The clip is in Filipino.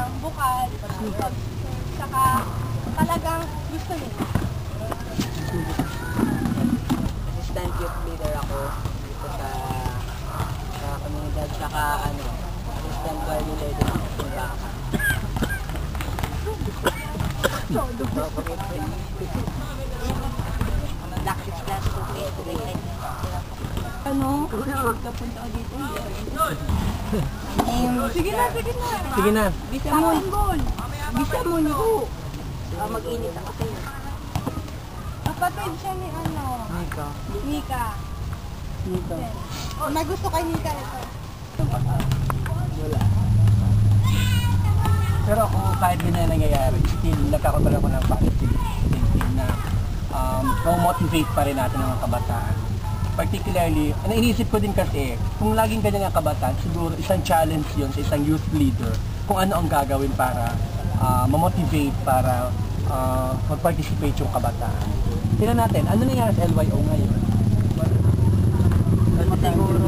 silang bukal, saka talagang gusto nila. Assistant youth leader ako dito sa komunidad, saka assistant coordinator dito sa Simbakan. Laksis class to Ano? Napunta ko dito. Sige na, sige na. Sige na. Bisa mo. Bisa mo nyo. Mag-init ako sa'yo. Kapatid siya ni Nika. Nika. Dito. May gusto kay Nika ito. Wala. Pero ako, kahit ganyan nangyayari, still nagkakaroon ako ng positive thinking na motivate pa rin natin ang mga kabataan. Particularly, iniisip ko din kasi, kung laging ganyan ang kabataan, siguro isang challenge yun sa isang youth leader kung ano ang gagawin para ma-motivate, para mag-participate yung kabataan. Tingnan natin, ano nangyari sa LYO ngayon? Siguro